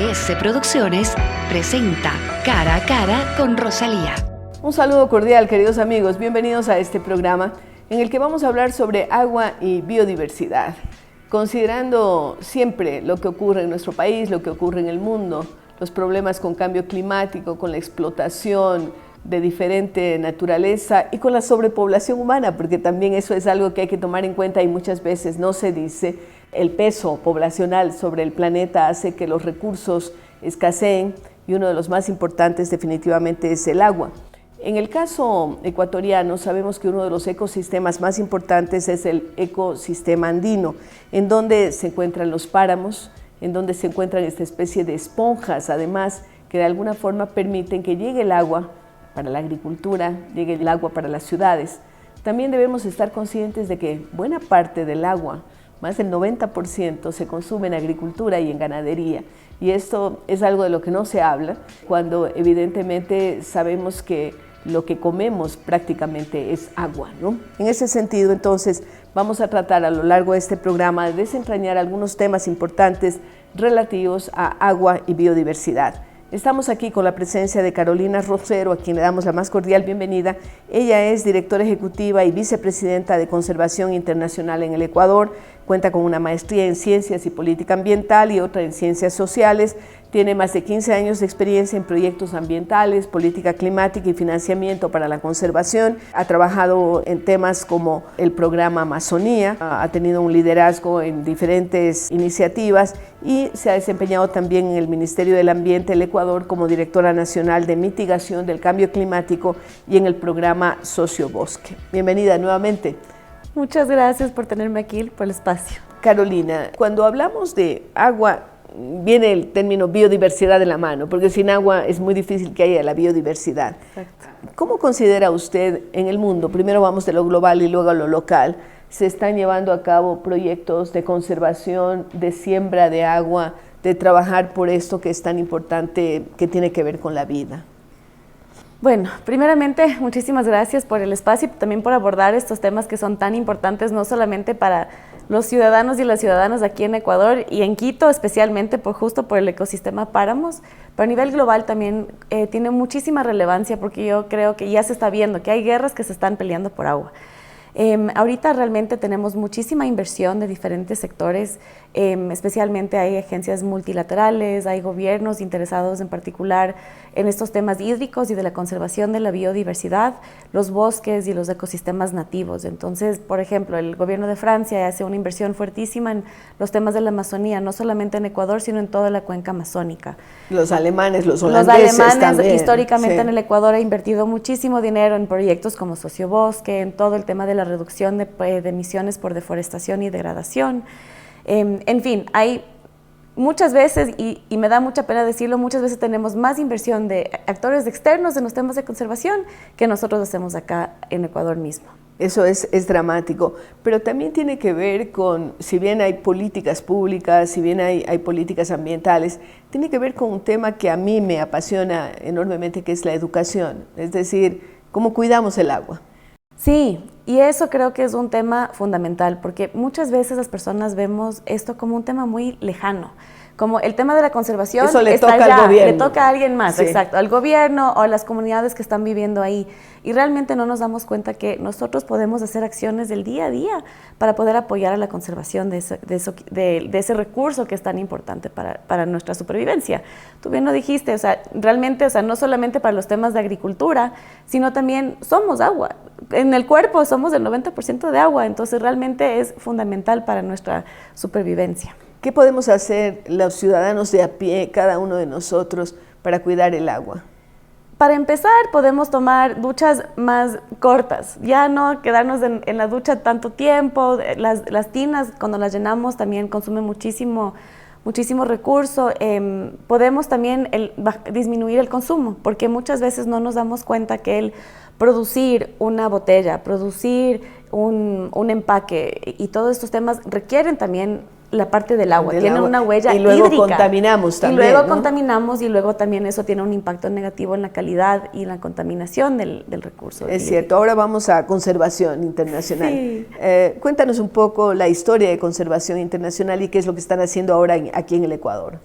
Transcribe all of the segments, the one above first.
ADS Producciones presenta Cara a Cara con Rosalía. Un saludo cordial, queridos amigos. Bienvenidos a este programa en el que vamos a hablar sobre agua y biodiversidad. Considerando siempre lo que ocurre en nuestro país, lo que ocurre en el mundo, los problemas con cambio climático, con la explotación de diferente naturaleza y con la sobrepoblación humana, porque también eso es algo que hay que tomar en cuenta y muchas veces no se dice. El peso poblacional sobre el planeta hace que los recursos escaseen y uno de los más importantes definitivamente es el agua. En el caso ecuatoriano sabemos que uno de los ecosistemas más importantes es el ecosistema andino, en donde se encuentran los páramos, en donde se encuentran esta especie de esponjas, además, que de alguna forma permiten que llegue el agua para la agricultura, llegue el agua para las ciudades. También debemos estar conscientes de que buena parte del agua, más del 90%, se consume en agricultura y en ganadería. Y esto es algo de lo que no se habla, cuando evidentemente sabemos que lo que comemos prácticamente es agua, ¿no? En ese sentido, entonces, vamos a tratar a lo largo de este programa de desentrañar algunos temas importantes relativos a agua y biodiversidad. Estamos aquí con la presencia de Carolina Rosero, a quien le damos la más cordial bienvenida. Ella es directora ejecutiva y vicepresidenta de Conservación Internacional en el Ecuador. Cuenta con una maestría en Ciencias y Política Ambiental y otra en Ciencias Sociales. Tiene más de 15 años de experiencia en proyectos ambientales, política climática y financiamiento para la conservación. Ha trabajado en temas como el programa Amazonía, ha tenido un liderazgo en diferentes iniciativas y se ha desempeñado también en el Ministerio del Ambiente del Ecuador como directora nacional de mitigación del cambio climático y en el programa Sociobosque. Bienvenida nuevamente. Muchas gracias por tenerme aquí, por el espacio. Carolina, cuando hablamos de agua, viene el término biodiversidad de la mano, porque sin agua es muy difícil que haya la biodiversidad. Exacto. ¿Cómo considera usted en el mundo, primero vamos de lo global y luego a lo local, se están llevando a cabo proyectos de conservación, de siembra de agua, de trabajar por esto que es tan importante, que tiene que ver con la vida? Bueno, primeramente, muchísimas gracias por el espacio y también por abordar estos temas que son tan importantes, no solamente para los ciudadanos y las ciudadanas aquí en Ecuador y en Quito, especialmente justo por el ecosistema páramos, pero a nivel global también tiene muchísima relevancia porque yo creo que ya se está viendo que hay guerras que se están peleando por agua. Ahorita realmente tenemos muchísima inversión de diferentes sectores, especialmente hay agencias multilaterales, hay gobiernos interesados en particular en estos temas hídricos y de la conservación de la biodiversidad, los bosques y los ecosistemas nativos. Entonces, por ejemplo, el gobierno de Francia hace una inversión fuertísima en los temas de la Amazonía, no solamente en Ecuador, sino en toda la cuenca amazónica. Los alemanes, los holandeses también. Históricamente Sí. en el Ecuador ha invertido muchísimo dinero en proyectos como Sociobosque, en todo el tema de la reducción de emisiones por deforestación y degradación. En fin, hay muchas veces, y me da mucha pena decirlo, muchas veces tenemos más inversión de actores externos en los temas de conservación que nosotros hacemos acá en Ecuador mismo. Eso es dramático, pero también tiene que ver con, si bien hay políticas públicas, si bien hay políticas ambientales, tiene que ver con un tema que a mí me apasiona enormemente, que es la educación, es decir, cómo cuidamos el agua. Sí, y eso creo que es un tema fundamental, porque muchas veces las personas vemos esto como un tema muy lejano, como el tema de la conservación eso le está toca allá, al gobierno. le toca a alguien más, Sí. Exacto, al gobierno o a las comunidades que están viviendo ahí. Y realmente no nos damos cuenta que nosotros podemos hacer acciones del día a día para poder apoyar a la conservación de ese recurso que es tan importante para nuestra supervivencia. Tú bien lo dijiste, realmente, no solamente para los temas de agricultura, sino también somos agua. En el cuerpo somos el 90% de agua, entonces realmente es fundamental para nuestra supervivencia. ¿Qué podemos hacer los ciudadanos de a pie, cada uno de nosotros, para cuidar el agua? Para empezar, podemos tomar duchas más cortas, ya no quedarnos en la ducha tanto tiempo. Las tinas, cuando las llenamos, también consumen muchísimo recurso. Podemos también disminuir el consumo, porque muchas veces no nos damos cuenta que el producir una botella, producir un empaque y todos estos temas requieren también la parte del agua, tiene una huella hídrica. Y luego contaminamos también, Y luego ¿no? contaminamos y luego también eso tiene un impacto negativo en la calidad y la contaminación del recurso. Es cierto, ahora vamos a conservación internacional. Sí. Cuéntanos un poco la historia de conservación internacional y qué es lo que están haciendo ahora aquí en el Ecuador.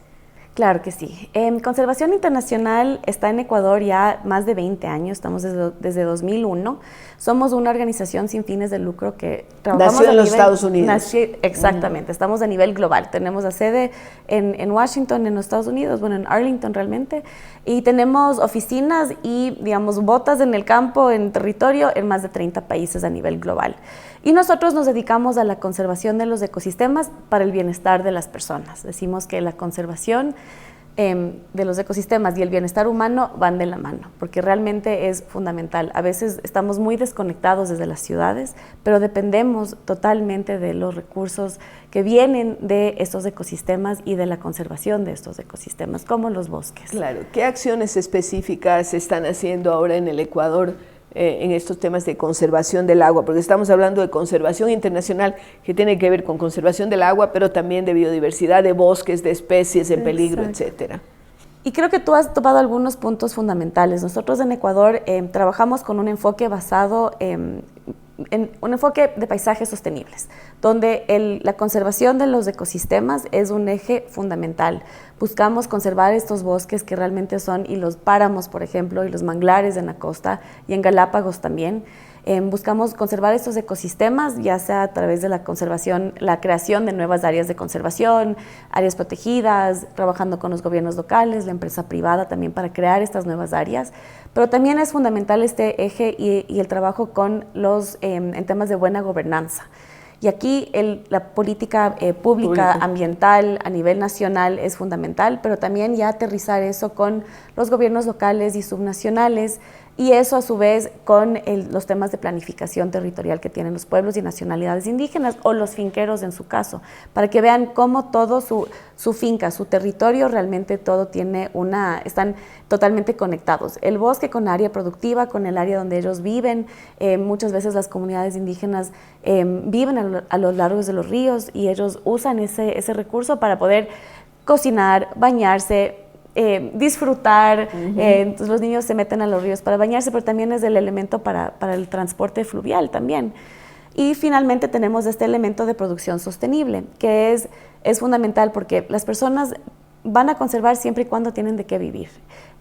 Claro que sí. Conservación Internacional está en Ecuador ya más de 20 años, estamos desde 2001. Somos una organización sin fines de lucro que trabajamos nació en los Estados Unidos. Exactamente, estamos a nivel global. Tenemos la sede en Washington, en los Estados Unidos, bueno, en Arlington realmente, y tenemos oficinas y, digamos, botas en el campo, en territorio, en más de 30 países a nivel global. Y nosotros nos dedicamos a la conservación de los ecosistemas para el bienestar de las personas. Decimos que la conservación de los ecosistemas y el bienestar humano van de la mano, porque realmente es fundamental. A veces estamos muy desconectados desde las ciudades, pero dependemos totalmente de los recursos que vienen de estos ecosistemas y de la conservación de estos ecosistemas, como los bosques. Claro. ¿Qué acciones específicas se están haciendo ahora en el Ecuador en estos temas de conservación del agua? Porque estamos hablando de conservación internacional que tiene que ver con conservación del agua, pero también de biodiversidad, de bosques, de especies en peligro, etcétera. Y creo que tú has topado algunos puntos fundamentales. Nosotros en Ecuador trabajamos con un enfoque basado en un enfoque de paisajes sostenibles, donde la conservación de los ecosistemas es un eje fundamental. Buscamos conservar estos bosques que realmente son, y los páramos, por ejemplo, y los manglares en la costa y en Galápagos también. Buscamos conservar estos ecosistemas, ya sea a través de la conservación, la creación de nuevas áreas de conservación, áreas protegidas, trabajando con los gobiernos locales, la empresa privada también para crear estas nuevas áreas. Pero también es fundamental este eje y el trabajo con en temas de buena gobernanza. Y aquí la política pública ambiental a nivel nacional es fundamental, pero también ya aterrizar eso con los gobiernos locales y subnacionales, y eso a su vez con los temas de planificación territorial que tienen los pueblos y nacionalidades indígenas, o los finqueros en su caso, para que vean cómo todo su finca, su territorio, realmente todo están totalmente conectados. El bosque con área productiva, con el área donde ellos viven. Muchas veces las comunidades indígenas viven a lo largo de los ríos, y ellos usan ese recurso para poder cocinar, bañarse, disfrutar. Entonces los niños se meten a los ríos para bañarse, pero también es el elemento para el transporte fluvial también. Y finalmente tenemos este elemento de producción sostenible, que es fundamental, porque las personas van a conservar siempre y cuando tienen de qué vivir.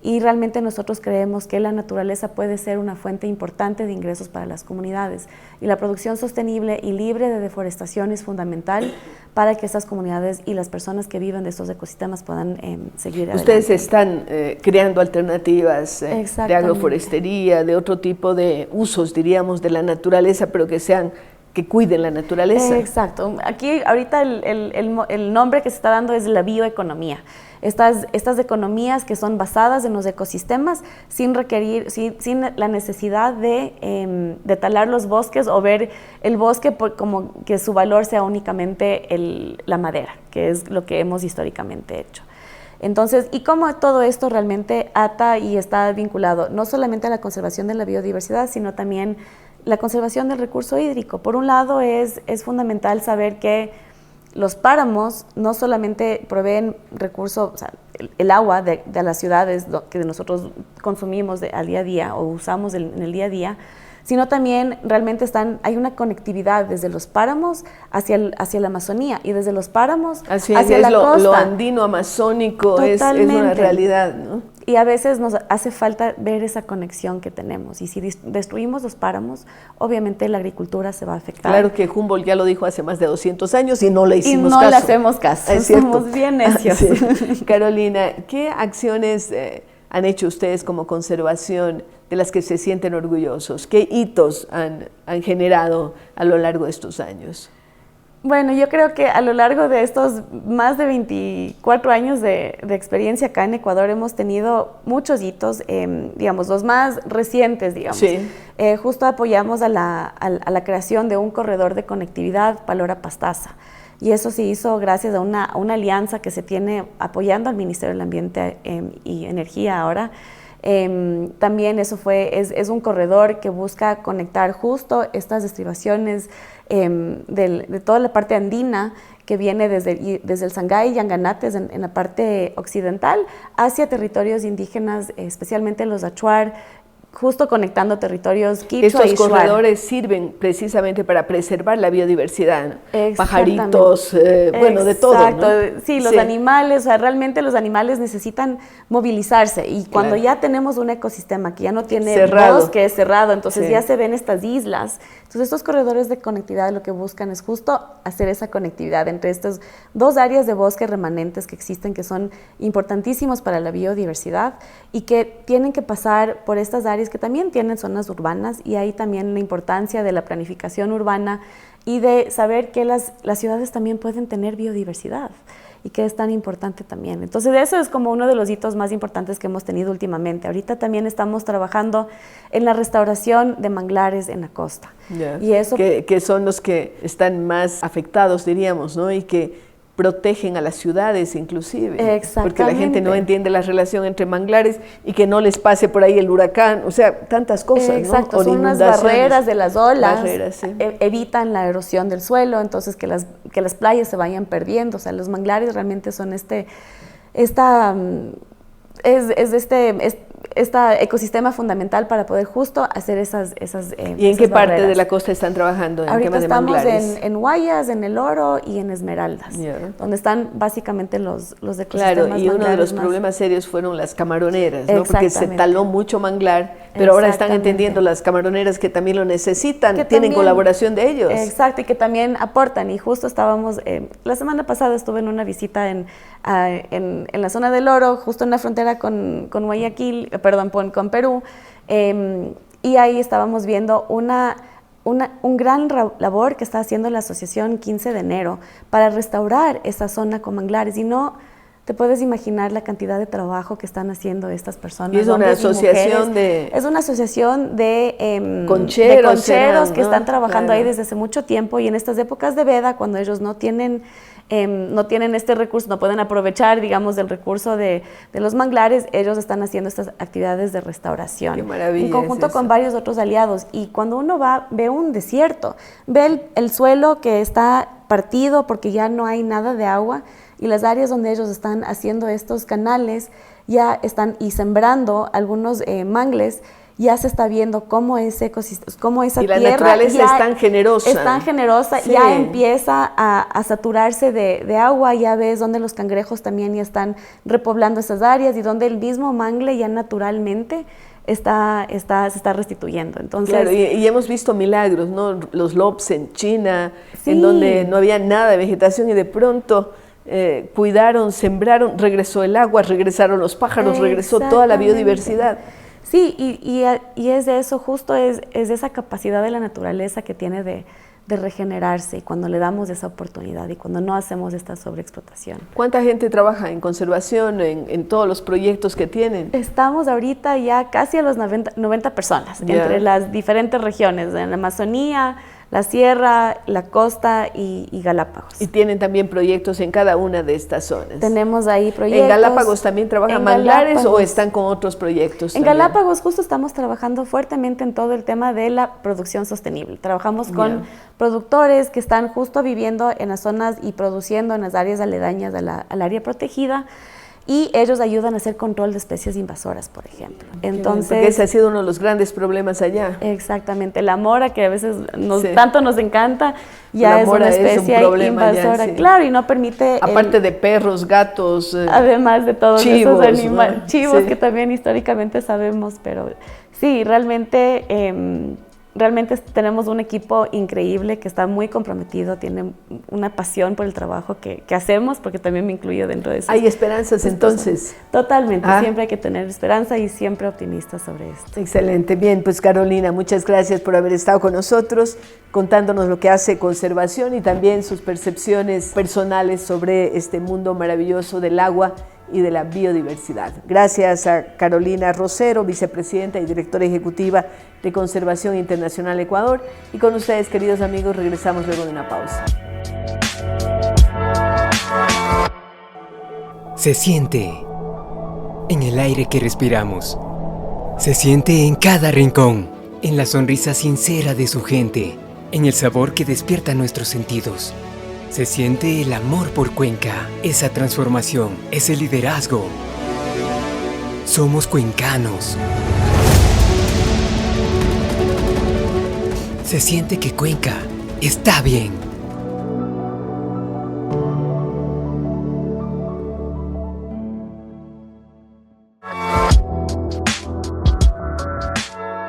Y realmente nosotros creemos que la naturaleza puede ser una fuente importante de ingresos para las comunidades. Y la producción sostenible y libre de deforestación es fundamental para que estas comunidades y las personas que viven de estos ecosistemas puedan seguir adelante. Ustedes están creando alternativas de agroforestería, de otro tipo de usos, diríamos, de la naturaleza, pero que cuiden la naturaleza. Exacto. Aquí ahorita el nombre que se está dando es la bioeconomía. Estas economías que son basadas en los ecosistemas sin la necesidad de talar los bosques o ver el bosque como que su valor sea únicamente la madera, que es lo que hemos históricamente hecho. Entonces, y cómo todo esto realmente ata y está vinculado no solamente a la conservación de la biodiversidad, sino también la conservación del recurso hídrico. Por un lado, es fundamental saber que los páramos no solamente proveen recursos, o sea, el agua de las ciudades que nosotros consumimos al día a día o usamos en el día a día, sino también realmente hay una conectividad desde los páramos hacia la Amazonía, y desde los páramos hacia la costa. Lo andino amazónico es una realidad, ¿no? Y a veces nos hace falta ver esa conexión que tenemos, y si destruimos los páramos, obviamente la agricultura se va a afectar. Claro que Humboldt ya lo dijo hace más de 200 años y no le hicimos caso. Y no le hacemos caso, somos bien necios. Sí. Carolina, ¿qué acciones han hecho ustedes como conservación de las que se sienten orgullosos? ¿Qué hitos han generado a lo largo de estos años? Bueno, yo creo que a lo largo de estos más de 24 años de experiencia acá en Ecuador hemos tenido muchos hitos, digamos, los más recientes, digamos. Sí. Justo apoyamos a la creación de un corredor de conectividad Palora-Pastaza, y eso se hizo gracias a una alianza que se tiene apoyando al Ministerio del Ambiente y Energía ahora. También es un corredor que busca conectar justo estas estribaciones de toda la parte andina que viene desde el Sangay y Yanganates en la parte occidental hacia territorios indígenas, especialmente los Achuar, justo conectando territorios quichua Estos y shuar. corredores sirven precisamente para preservar la biodiversidad, ¿no? Exactamente. Pajaritos, bueno, de todo, Exacto, ¿no? sí, los animales, o sea, realmente los animales necesitan movilizarse y cuando ya tenemos un ecosistema que ya no tiene bosque cerrado, entonces ya se ven estas islas. Entonces estos corredores de conectividad lo que buscan es justo hacer esa conectividad entre estas dos áreas de bosque remanentes que existen, que son importantísimos para la biodiversidad y que tienen que pasar por estas áreas que también tienen zonas urbanas, y ahí también la importancia de la planificación urbana y de saber que las ciudades también pueden tener biodiversidad y que es tan importante también. Entonces eso es como uno de los hitos más importantes que hemos tenido últimamente. Ahorita también estamos trabajando en la restauración de manglares en la costa. Y eso que son los que están más afectados, diríamos, ¿no? Y que protegen a las ciudades inclusive, porque la gente no entiende la relación entre manglares y que no les pase por ahí el huracán, o sea, tantas cosas, exacto, ¿no? Son unas barreras de las olas, sí. Evitan la erosión del suelo, entonces que las playas se vayan perdiendo, o sea, los manglares realmente son este ecosistema fundamental para poder justo hacer esas ¿Y en qué parte barreras. de la costa están trabajando en Ahorita temas de estamos manglares? en Guayas, en El Oro y en Esmeraldas, donde están básicamente los ecosistemas. Claro, y uno de los problemas serios fueron las camaroneras, ¿no? Porque se taló mucho manglar, pero ahora están entendiendo las camaroneras que también lo necesitan, que tienen colaboración de ellos. Exacto, y que también aportan, y justo estábamos, la semana pasada estuve en una visita en la zona del Oro, justo en la frontera con Guayaquil, con Perú, y ahí estábamos viendo un gran labor que está haciendo la Asociación 15 de Enero para restaurar esa zona con manglares, y no te puedes imaginar la cantidad de trabajo que están haciendo estas personas. Y es una asociación Es una asociación de concheros que están trabajando ahí desde hace mucho tiempo, y en estas épocas de veda, cuando ellos no tienen este recurso, no pueden aprovechar, digamos, del recurso de los manglares, ellos están haciendo estas actividades de restauración. Qué maravilla. En conjunto con varios otros aliados. Y cuando uno ve un desierto, ve el suelo que está partido porque ya no hay nada de agua, y las áreas donde ellos están haciendo estos canales ya están y sembrando algunos mangles, ya se está viendo cómo ese ecosistema, cómo esa tierra... Y la naturaleza es tan generosa. Es tan generosa, ya empieza a saturarse de agua, ya ves donde los cangrejos también ya están repoblando esas áreas, y donde el mismo mangle ya naturalmente se está restituyendo. Entonces, claro, y hemos visto milagros, ¿no? Los lobs en China, en donde no había nada de vegetación, y de pronto cuidaron, sembraron, regresó el agua, regresaron los pájaros, regresó toda la biodiversidad. Sí, y es de eso, justo es de esa capacidad de la naturaleza que tiene de regenerarse, y cuando le damos esa oportunidad y cuando no hacemos esta sobreexplotación. ¿Cuánta gente trabaja en conservación, en todos los proyectos que tienen? Estamos ahorita ya casi a los 90 personas, entre las diferentes regiones, en la Amazonía, la Sierra, la Costa y Galápagos. Y tienen también proyectos en cada una de estas zonas. Tenemos ahí proyectos. ¿En Galápagos también trabajan manglares o están con otros proyectos? En Galápagos justo estamos trabajando fuertemente en todo el tema de la producción sostenible. Trabajamos con productores que están justo viviendo en las zonas y produciendo en las áreas aledañas al área protegida, y ellos ayudan a hacer control de especies invasoras, por ejemplo. Entonces, porque ese ha sido uno de los grandes problemas allá. Exactamente, la mora, que a veces tanto nos encanta, ya es una especie invasora, claro, y no permite... Aparte de perros, gatos... además de todos chivos, esos animales, chivos que también históricamente sabemos, pero sí, realmente tenemos un equipo increíble que está muy comprometido, tiene una pasión por el trabajo que hacemos, porque también me incluyo dentro de eso. ¿Hay esperanzas entonces? Totalmente, siempre hay que tener esperanza y siempre optimistas sobre esto. Excelente, bien, pues Carolina, muchas gracias por haber estado con nosotros, contándonos lo que hace conservación y también sus percepciones personales sobre este mundo maravilloso del agua y de la biodiversidad. Gracias a Carolina Rosero, vicepresidenta y directora ejecutiva de Conservación Internacional Ecuador. Y con ustedes, queridos amigos, regresamos luego de una pausa. Se siente en el aire que respiramos. Se siente en cada rincón, en la sonrisa sincera de su gente, en el sabor que despierta nuestros sentidos. Se siente el amor por Cuenca, esa transformación, ese liderazgo. Somos cuencanos. Se siente que Cuenca está bien.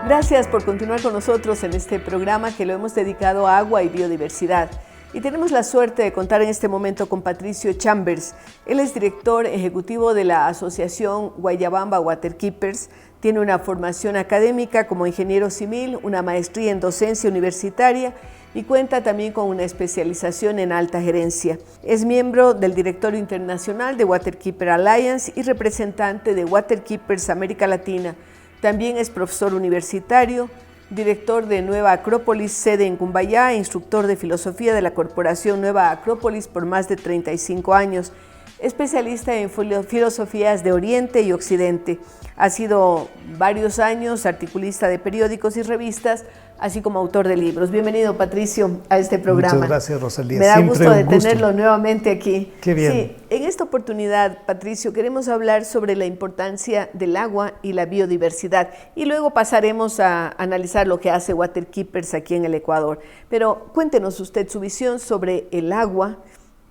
Gracias por continuar con nosotros en este programa que lo hemos dedicado a agua y biodiversidad. Y tenemos la suerte de contar en este momento con Patricio Chambers. Él es director ejecutivo de la Asociación Guayabamba Waterkeepers. Tiene una formación académica como ingeniero civil, una maestría en docencia universitaria y cuenta también con una especialización en alta gerencia. Es miembro del directorio internacional de Waterkeeper Alliance y representante de Waterkeepers América Latina. También es profesor universitario, director de Nueva Acrópolis, sede en Cumbayá, instructor de filosofía de la Corporación Nueva Acrópolis por más de 35 años, especialista en filosofías de Oriente y Occidente. Ha sido varios años articulista de periódicos y revistas, así como autor de libros. Bienvenido, Patricio, a este programa. Muchas gracias, Rosalía. Me da Siempre gusto de un gusto tenerlo nuevamente aquí. Qué bien. Sí, en esta oportunidad, Patricio, queremos hablar sobre la importancia del agua y la biodiversidad y luego pasaremos a analizar lo que hace Waterkeepers aquí en el Ecuador. Pero cuéntenos usted su visión sobre el agua,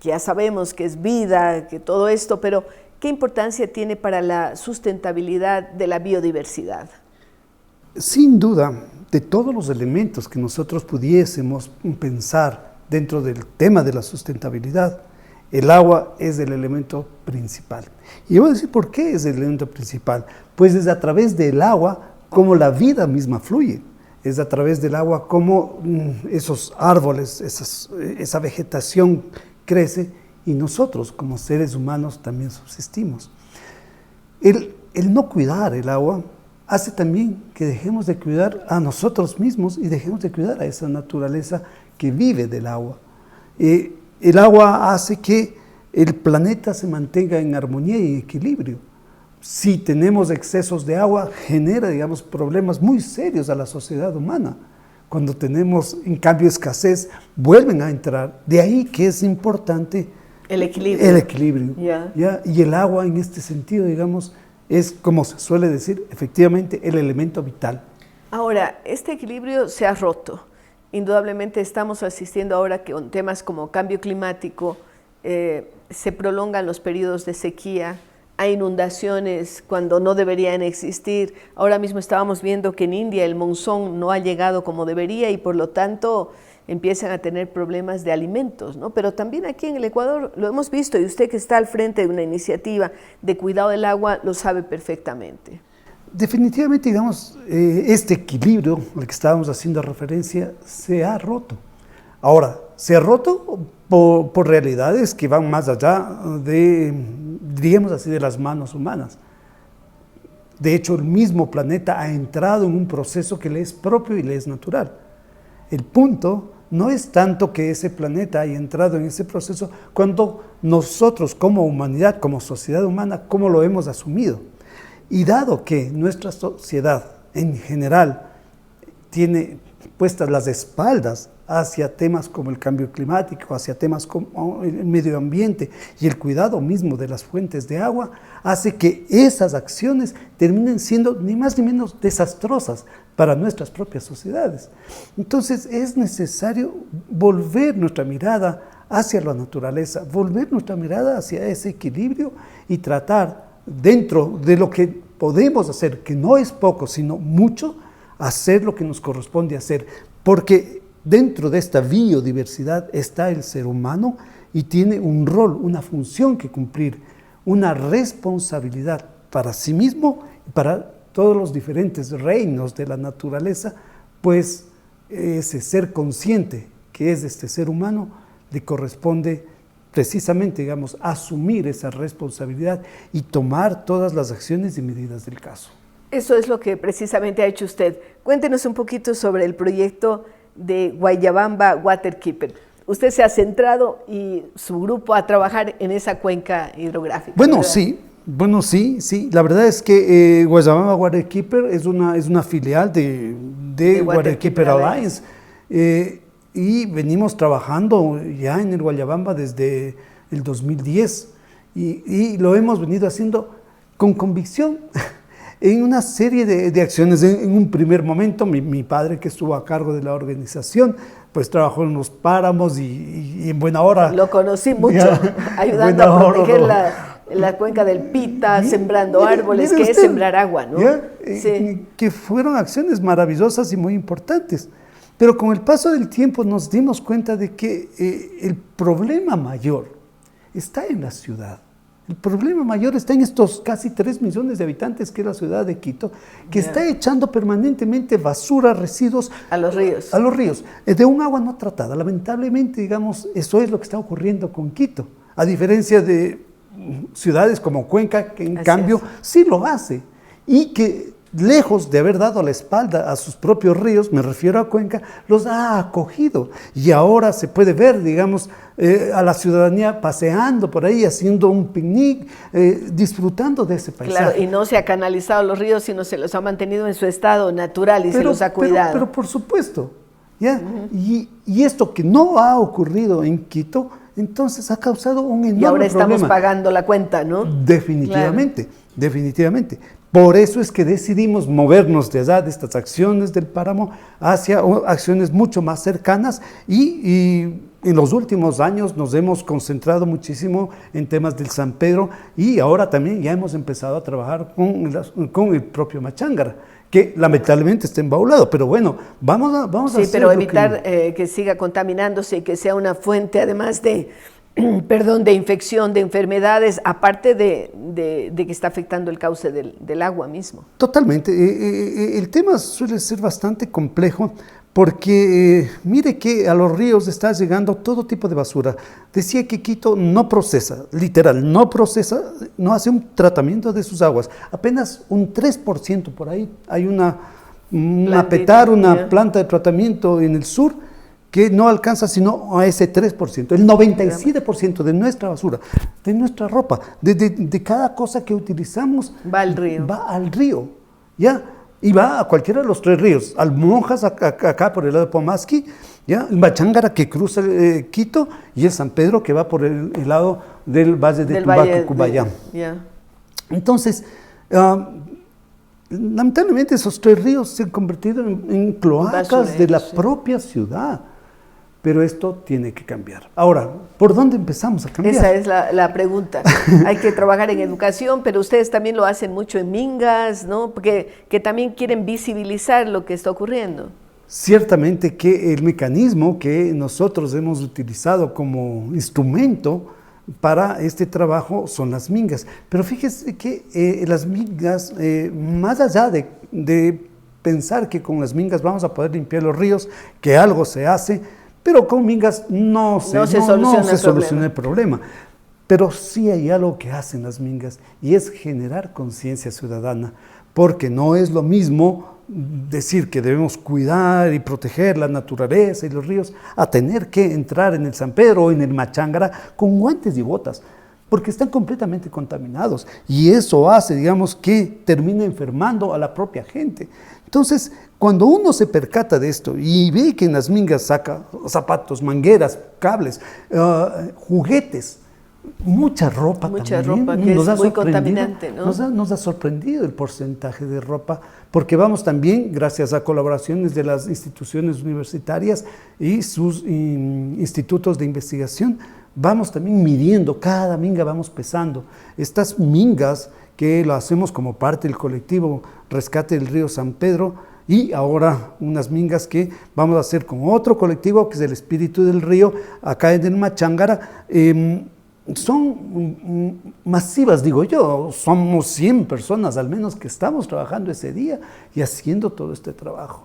que ya sabemos que es vida, que todo esto, pero ¿qué importancia tiene para la sustentabilidad de la biodiversidad? Sin duda, de todos los elementos que nosotros pudiésemos pensar dentro del tema de la sustentabilidad, el agua es el elemento principal. Y voy a decir por qué es el elemento principal. Pues es a través del agua como la vida misma fluye. Es a través del agua como esos árboles, esa vegetación crece y nosotros como seres humanos también subsistimos. El no cuidar el agua hace también que dejemos de cuidar a nosotros mismos y dejemos de cuidar a esa naturaleza que vive del agua. El agua hace que el planeta se mantenga en armonía y equilibrio. Si tenemos excesos de agua, genera, digamos, problemas muy serios a la sociedad humana. Cuando tenemos, en cambio, escasez, vuelven a entrar. De ahí que es importante el equilibrio. El equilibrio. ¿Ya? Y el agua, en este sentido, digamos, es, como se suele decir, efectivamente, el elemento vital. Ahora, este equilibrio se ha roto. Indudablemente estamos asistiendo ahora que con temas como cambio climático se prolongan los periodos de sequía, hay inundaciones cuando no deberían existir. Ahora mismo estábamos viendo que en India el monzón no ha llegado como debería y por lo tanto empiezan a tener problemas de alimentos, ¿no? Pero también aquí en el Ecuador lo hemos visto y usted que está al frente de una iniciativa de cuidado del agua lo sabe perfectamente. Definitivamente, digamos, este equilibrio al que estábamos haciendo referencia se ha roto. Ahora, se ha roto por realidades que van más allá de, diríamos así, de las manos humanas. De hecho, el mismo planeta ha entrado en un proceso que le es propio y le es natural. El punto no es tanto que ese planeta haya entrado en ese proceso, cuando nosotros como humanidad, como sociedad humana, cómo lo hemos asumido. Y dado que nuestra sociedad en general tiene puestas las espaldas hacia temas como el cambio climático, hacia temas como el medio ambiente y el cuidado mismo de las fuentes de agua, hace que esas acciones terminen siendo ni más ni menos desastrosas para nuestras propias sociedades. Entonces es necesario volver nuestra mirada hacia la naturaleza, volver nuestra mirada hacia ese equilibrio y tratar, dentro de lo que podemos hacer, que no es poco, sino mucho, hacer lo que nos corresponde hacer, porque dentro de esta biodiversidad está el ser humano y tiene un rol, una función que cumplir, una responsabilidad para sí mismo y para todos los diferentes reinos de la naturaleza, pues ese ser consciente que es este ser humano le corresponde precisamente, digamos, asumir esa responsabilidad y tomar todas las acciones y medidas del caso. Eso es lo que precisamente ha hecho usted. Cuéntenos un poquito sobre el proyecto de Guayabamba Waterkeeper. Usted se ha centrado y su grupo a trabajar en esa cuenca hidrográfica. Bueno, sí. La verdad es que Guayabamba Waterkeeper es una filial de Waterkeeper Alliance. Y venimos trabajando ya en el Guayabamba desde el 2010 y lo hemos venido haciendo con convicción. en una serie de acciones. En un primer momento, mi padre, que estuvo a cargo de la organización, pues trabajó en los páramos y en buena hora. Lo conocí mucho, ayudando a proteger la cuenca del Pita, sembrando árboles, que es sembrar agua, ¿no? Sí. Que fueron acciones maravillosas y muy importantes. Pero con el paso del tiempo nos dimos cuenta de que el problema mayor está en la ciudad. El problema mayor está en estos casi 3 millones de habitantes que es la ciudad de Quito, que está echando permanentemente basura, residuos a los ríos. A los ríos, de un agua no tratada. Lamentablemente, digamos, eso es lo que está ocurriendo con Quito. A diferencia de ciudades como Cuenca, que en cambio sí lo hace. Y que lejos de haber dado la espalda a sus propios ríos, me refiero a Cuenca, los ha acogido. Y ahora se puede ver, digamos, a la ciudadanía paseando por ahí, haciendo un picnic, disfrutando de ese paisaje. Claro, y no se ha canalizado los ríos, sino se los ha mantenido en su estado natural y se los ha cuidado. Pero por supuesto, ¿ya? Y esto que no ha ocurrido en Quito, entonces ha causado un enorme problema. Y ahora estamos pagando la cuenta, ¿no? Definitivamente, claro. Definitivamente. Por eso es que decidimos movernos de allá, de estas acciones del páramo, hacia acciones mucho más cercanas y en los últimos años nos hemos concentrado muchísimo en temas del San Pedro y ahora también ya hemos empezado a trabajar con el propio Machángara, que lamentablemente está embaulado, pero bueno, vamos a hacer. Sí, pero evitar que siga contaminándose y que sea una fuente además de infección, de enfermedades, aparte de que está afectando el cauce del agua mismo. Totalmente. El tema suele ser bastante complejo porque mire que a los ríos está llegando todo tipo de basura. Decía que Quito no procesa, literal, no procesa, no hace un tratamiento de sus aguas. Apenas un 3% por ahí. Hay una planta de tratamiento en el sur que no alcanza sino a ese 3%, el 97% de nuestra basura, de nuestra ropa, de cada cosa que utilizamos, va al río, ¿ya? Y va a cualquiera de los 3 ríos, al Monjas acá por el lado de Pomasqui, ¿ya? El Machángara que cruza Quito y el San Pedro que va por el lado del Valle de Tubaco, Cubayán. Entonces, lamentablemente esos 3 ríos se han convertido en cloacas de la propia ciudad. Pero esto tiene que cambiar. Ahora, ¿por dónde empezamos a cambiar? Esa es la pregunta. Hay que trabajar en educación, pero ustedes también lo hacen mucho en Mingas, ¿no? Porque que también quieren visibilizar lo que está ocurriendo. Ciertamente que el mecanismo que nosotros hemos utilizado como instrumento para este trabajo son las mingas. Pero fíjese que las mingas, más allá de pensar que con las mingas vamos a poder limpiar los ríos, que algo se hace, pero con mingas no se soluciona el problema. Pero sí hay algo que hacen las mingas y es generar conciencia ciudadana, porque no es lo mismo decir que debemos cuidar y proteger la naturaleza y los ríos a tener que entrar en el San Pedro o en el Machángara con guantes y botas, porque están completamente contaminados y eso hace, digamos, que termine enfermando a la propia gente. Entonces, cuando uno se percata de esto y ve que en las mingas saca zapatos, mangueras, cables, juguetes, mucha ropa que es muy contaminante, ¿no? Nos ha sorprendido el porcentaje de ropa, porque vamos también, gracias a colaboraciones de las instituciones universitarias y sus institutos de investigación, vamos también midiendo, cada minga vamos pesando. Estas mingas que lo hacemos como parte del colectivo Rescate del Río San Pedro, y ahora unas mingas que vamos a hacer con otro colectivo que es el Espíritu del Río, acá en el Machángara. Son masivas, digo yo, somos 100 personas al menos que estamos trabajando ese día y haciendo todo este trabajo.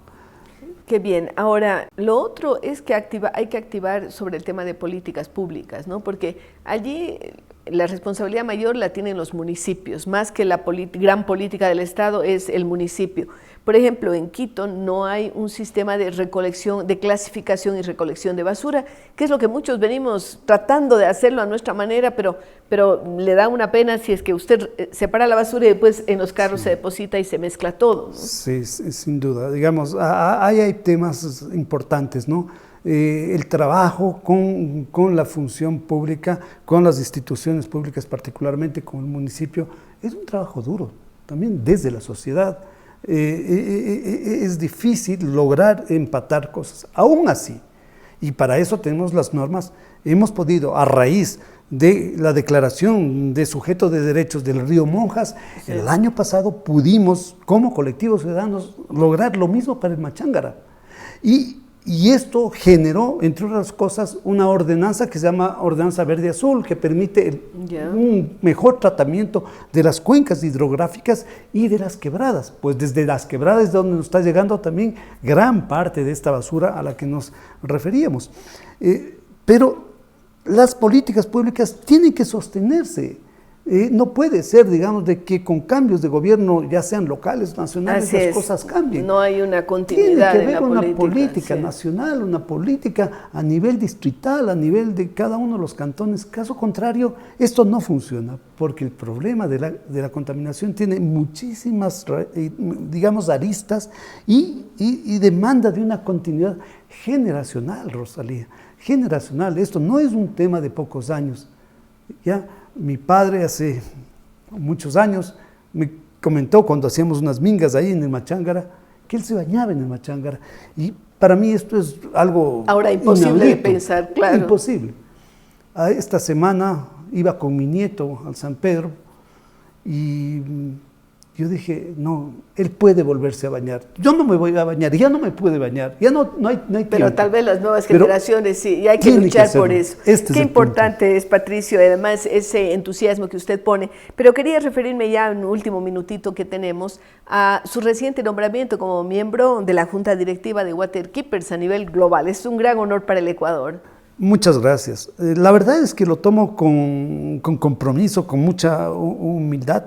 Qué bien. Ahora, lo otro es que hay que activar sobre el tema de políticas públicas, ¿no? Porque allí la responsabilidad mayor la tienen los municipios, más que la gran política del Estado es el municipio. Por ejemplo, en Quito no hay un sistema de recolección, de clasificación y recolección de basura, que es lo que muchos venimos tratando de hacerlo a nuestra manera, pero le da una pena si es que usted separa la basura y después en los carros se deposita y se mezcla todo, ¿no? Sí, sin duda. Digamos, hay temas importantes, ¿no? El trabajo con la función pública, con las instituciones públicas, particularmente con el municipio, es un trabajo duro. también desde la sociedad. Es difícil lograr empatar cosas. Aún así, y para eso tenemos las normas, hemos podido, a raíz de la declaración de sujeto de derechos del río Monjas, sí, el año pasado pudimos, como colectivos ciudadanos, lograr lo mismo para el Machángara. Y esto generó, entre otras cosas, una ordenanza que se llama Ordenanza Verde Azul, que permite un mejor tratamiento de las cuencas hidrográficas y de las quebradas. Pues desde las quebradas es donde nos está llegando también gran parte de esta basura a la que nos referíamos. Pero las políticas públicas tienen que sostenerse. No puede ser, digamos, de que con cambios de gobierno, ya sean locales, nacionales, las cosas cambien. No hay una continuidad. Tiene que haber una política nacional, una política a nivel distrital, a nivel de cada uno de los cantones. Caso contrario, esto no funciona, porque el problema de la contaminación tiene muchísimas, digamos, aristas y demanda de una continuidad generacional, Rosalía. Generacional. Esto no es un tema de pocos años. ¿Ya? Mi padre hace muchos años me comentó cuando hacíamos unas mingas ahí en el Machángara, que él se bañaba en el Machángara. Y para mí esto es algo ahora imposible inaudito, de pensar, claro. Imposible. Esta semana iba con mi nieto al San Pedro y yo dije, no, él puede volverse a bañar. Yo no me voy a bañar, ya no me puede bañar, ya no hay tiempo. Pero tal vez las nuevas generaciones sí, y hay que luchar por eso. Qué importante es, Patricio, además ese entusiasmo que usted pone. Pero quería referirme ya en un último minutito que tenemos a su reciente nombramiento como miembro de la Junta Directiva de Waterkeepers a nivel global. Es un gran honor para el Ecuador. Muchas gracias. La verdad es que lo tomo con compromiso, con mucha humildad,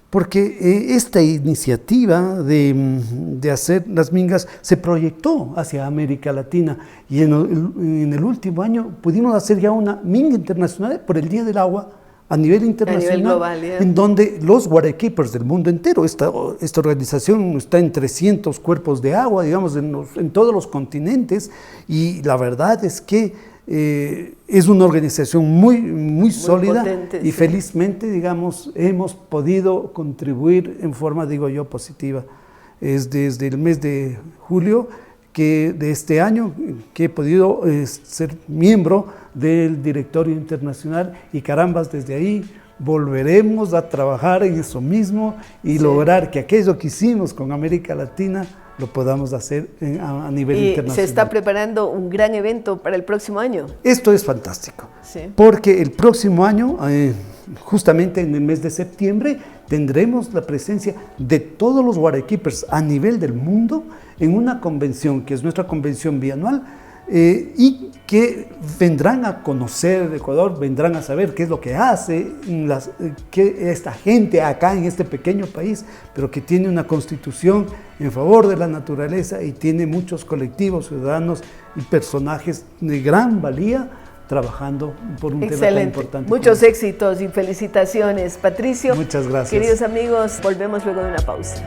porque esta iniciativa de hacer las mingas se proyectó hacia América Latina y en el último año pudimos hacer ya una minga internacional por el Día del Agua a nivel internacional, a nivel global, en donde los Waterkeepers del mundo entero, esta organización está en 300 cuerpos de agua, digamos, en todos los continentes, y la verdad es que es una organización muy sólida, potente, y sí, felizmente, digamos, hemos podido contribuir en forma, digo yo, positiva. Es desde el mes de julio de este año que he podido ser miembro del directorio internacional, y carambas, desde ahí volveremos a trabajar en eso mismo y sí, lograr que aquello que hicimos con América Latina lo podamos hacer a nivel internacional. Se está preparando un gran evento para el próximo año. Esto es fantástico, sí, porque el próximo año, justamente en el mes de septiembre, tendremos la presencia de todos los Waterkeepers a nivel del mundo en una convención, que es nuestra convención bianual, y que vendrán a conocer Ecuador, vendrán a saber qué es lo que hace esta gente acá en este pequeño país, pero que tiene una constitución en favor de la naturaleza y tiene muchos colectivos ciudadanos y personajes de gran valía trabajando por un tema tan importante. Muchos éxitos y felicitaciones, Patricio. Muchas gracias. Queridos amigos, volvemos luego de una pausa.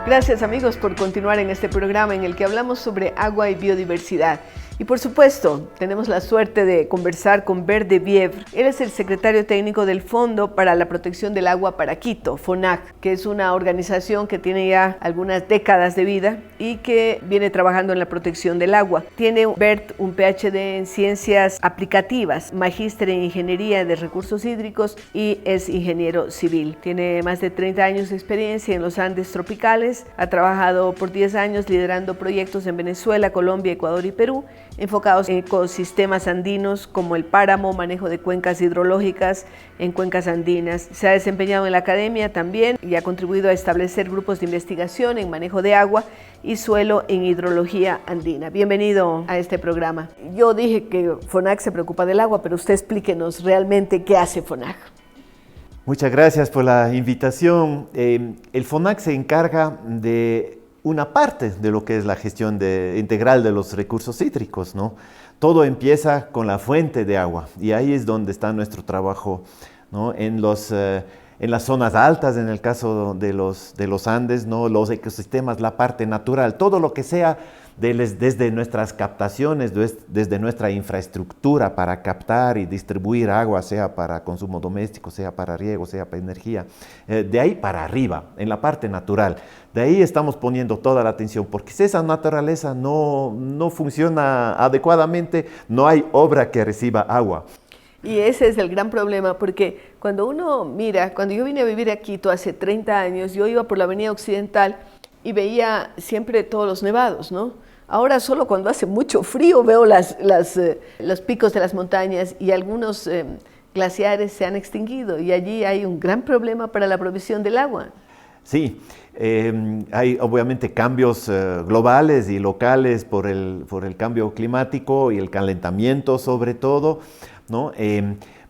Gracias, amigos, por continuar en este programa en el que hablamos sobre agua y biodiversidad. Y por supuesto, tenemos la suerte de conversar con Bert de Bievre. Él es el secretario técnico del Fondo para la Protección del Agua para Quito, FONAC, que es una organización que tiene ya algunas décadas de vida y que viene trabajando en la protección del agua. Tiene Bert un PhD en Ciencias Aplicativas, magíster en Ingeniería de Recursos Hídricos y es ingeniero civil. Tiene más de 30 años de experiencia en los Andes tropicales. Ha trabajado por 10 años liderando proyectos en Venezuela, Colombia, Ecuador y Perú, enfocados en ecosistemas andinos como el páramo, manejo de cuencas hidrológicas en cuencas andinas. Se ha desempeñado en la academia también y ha contribuido a establecer grupos de investigación en manejo de agua y suelo en hidrología andina. Bienvenido a este programa. Yo dije que FONAC se preocupa del agua, pero usted explíquenos realmente qué hace FONAC. Muchas gracias por la invitación. El FONAC se encarga de una parte de lo que es la gestión integral de los recursos hídricos, ¿no? Todo empieza con la fuente de agua y ahí es donde está nuestro trabajo, ¿no? En en las zonas altas, en el caso de los Andes, ¿no? Los ecosistemas, la parte natural, todo lo que sea desde nuestras captaciones, desde nuestra infraestructura para captar y distribuir agua, sea para consumo doméstico, sea para riego, sea para energía, de ahí para arriba, en la parte natural. De ahí estamos poniendo toda la atención, porque si esa naturaleza no funciona adecuadamente, no hay obra que reciba agua. Y ese es el gran problema, porque cuando uno mira, cuando yo vine a vivir a Quito hace 30 años, yo iba por la Avenida Occidental y veía siempre todos los nevados, ¿no? Ahora solo cuando hace mucho frío veo los picos de las montañas y algunos glaciares se han extinguido y allí hay un gran problema para la provisión del agua. Sí, hay obviamente cambios globales y locales por el cambio climático y el calentamiento sobre todo, ¿no?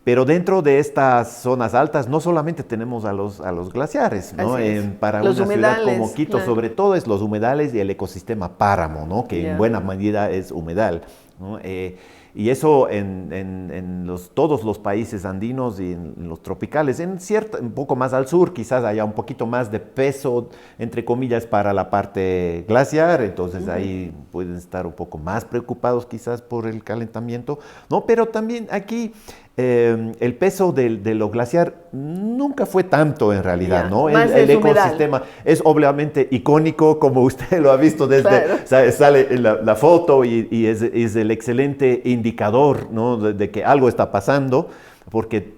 Pero dentro de estas zonas altas no solamente tenemos a los glaciares, ¿no? Para los una humedales, ciudad como Quito, claro. sobre todo es los humedales y el ecosistema páramo, ¿no? Que Yeah. en buena medida es humedal, ¿no? Y eso en todos los países andinos y en los tropicales, un poco más al sur quizás haya un poquito más de peso, entre comillas, para la parte glaciar, entonces ahí pueden estar un poco más preocupados quizás por el calentamiento, ¿no? Pero también aquí el peso de lo glaciar nunca fue tanto en realidad, ¿no? Más El es humedal. ecosistema es obviamente icónico, como usted lo ha visto desde, Claro. sale la foto y es el excelente indicador, ¿no? de que algo está pasando, porque